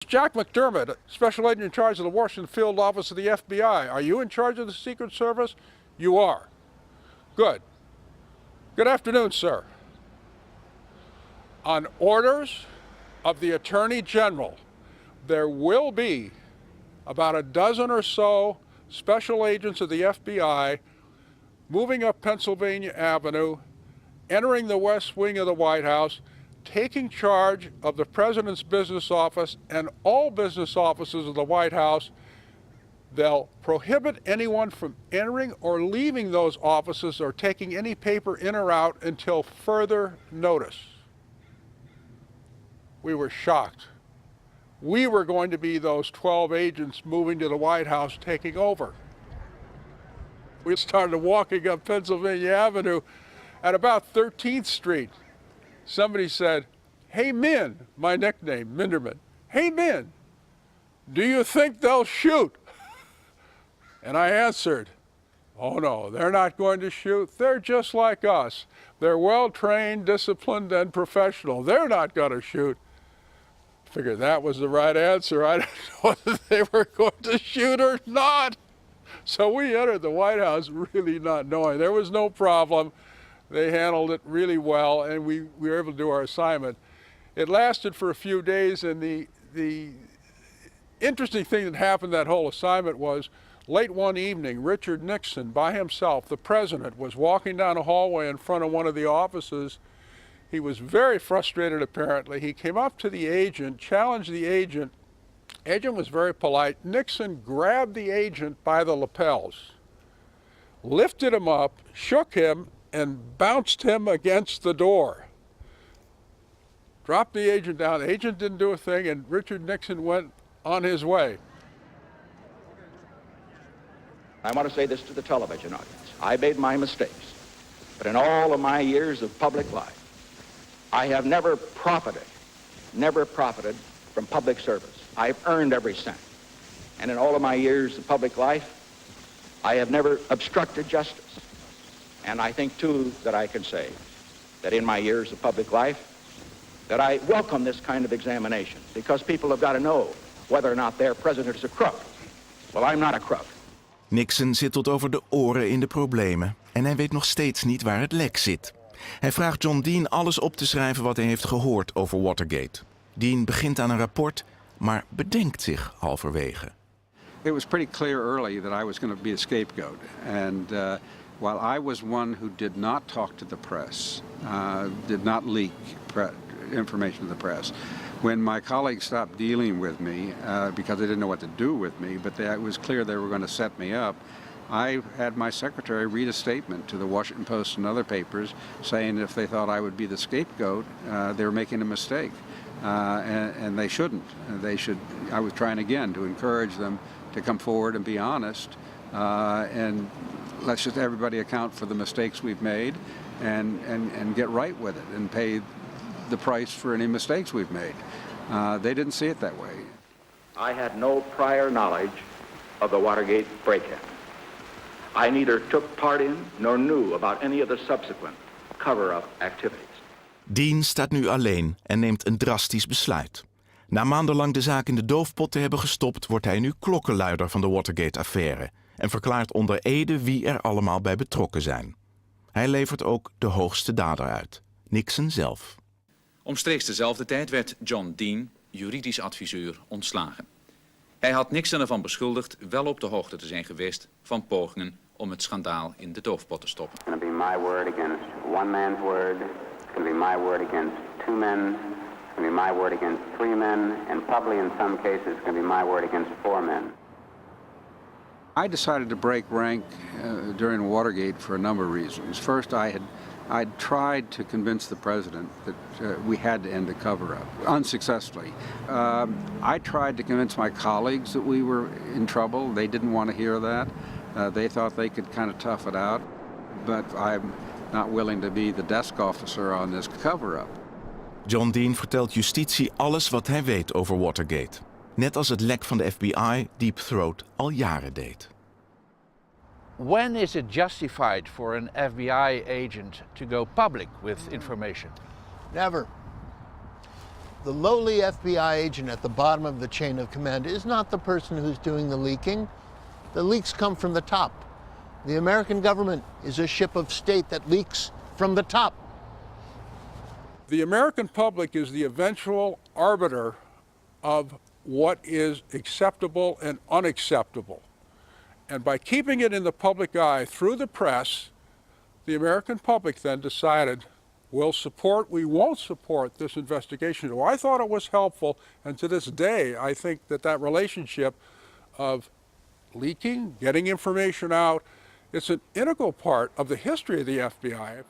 Jack McDermott, Special Agent in charge of the Washington Field Office of the FBI. Are you in charge of the Secret Service? You are. Good. Good afternoon, sir. On orders of the Attorney General, there will be about a dozen or so special agents of the FBI moving up Pennsylvania Avenue, entering the West Wing of the White House, taking charge of the President's business office and all business offices of the White House. They'll prohibit anyone from entering or leaving those offices or taking any paper in or out until further notice. We were shocked. We were going to be those 12 agents moving to the White House taking over. We started walking up Pennsylvania Avenue at about 13th Street. Somebody said, "Hey, Min," my nickname, Mindermann. "Hey, Min, do you think they'll shoot?" And I answered, "Oh no, they're not going to shoot. They're just like us. They're well-trained, disciplined, and professional. They're not going to shoot." I figured that was the right answer. I didn't know whether they were going to shoot or not. So we entered the White House really not knowing. There was no problem. They handled it really well, and we were able to do our assignment. It lasted for a few days, and the interesting thing that happened that whole assignment was late one evening, Richard Nixon, by himself, the president, was walking down a hallway in front of one of the offices. He was very frustrated, apparently. He came up to the agent, challenged the agent. Agent was very polite. Nixon grabbed the agent by the lapels, lifted him up, shook him, and bounced him against the door. Dropped the agent down. The agent didn't do a thing, and Richard Nixon went on his way. I want to say this to the television audience. I made my mistakes, but in all of my years of public life, I have never profited from public service. I've earned every cent. And in all of my years of public life, I have never obstructed justice. And I think, too, that I can say that in my years of public life, that I welcome this kind of examination, because people have got to know whether or not their president is a crook. Well, I'm not a crook. Nixon zit tot over de oren in de problemen en hij weet nog steeds niet waar het lek zit. Hij vraagt John Dean alles op te schrijven wat hij heeft gehoord over Watergate. Dean begint aan een rapport, maar bedenkt zich halverwege. It was pretty clear early that I was going to be a scapegoat, and while I was one who did not talk to the press, did not leak information to the press, when my colleagues stopped dealing with me because they didn't know what to do with me, but it was clear they were going to set me up, I had my secretary read a statement to the Washington Post and other papers saying if they thought I would be the scapegoat, they were making a mistake, and they shouldn't. I was trying again to encourage them to come forward and be honest, and let's just everybody account for the mistakes we've made and get right with it and pay the price for any mistakes we've made. They didn't see it that way. I had no prior knowledge of the Watergate break-in. I neither took part in nor knew about any of the subsequent cover-up activities. Dean staat nu alleen en neemt een drastisch besluit. Na maandenlang de zaak in de doofpot te hebben gestopt, wordt hij nu klokkenluider van de Watergate-affaire en verklaart onder ede wie er allemaal bij betrokken zijn. Hij levert ook de hoogste dader uit, Nixon zelf. Omstreeks dezelfde tijd werd John Dean, juridisch adviseur, ontslagen. Hij had Nixon ervan beschuldigd wel op de hoogte te zijn geweest van pogingen om het schandaal in de doofpot te stoppen. It's going to be my word against one man's word. It's going to be my word against two men. It's going to be my word against three men. And probably in some cases it's going to be my word against four men. I decided to break rank during Watergate for a number of reasons. First, I'd tried to convince the president that we had to end the cover-up, unsuccessfully. I tried to convince my colleagues that we were in trouble. They didn't want to hear that. They thought they could kind of tough it out. But I'm not willing to be the desk officer on this cover-up. John Dean vertelt justitie alles wat hij weet over Watergate. Net als het lek van de FBI Deep Throat al jaren deed. When is it justified for an FBI agent to go public with information? Never. The lowly FBI agent at the bottom of the chain of command is not the person who's doing the leaking. The leaks come from the top. The American government is a ship of state that leaks from the top. The American public is the eventual arbiter of what is acceptable and unacceptable. And by keeping it in the public eye through the press, the American public then decided, we'll support, we won't support this investigation. Well, I thought it was helpful, and to this day, I think that that relationship of leaking, getting information out, it's an integral part of the history of the FBI.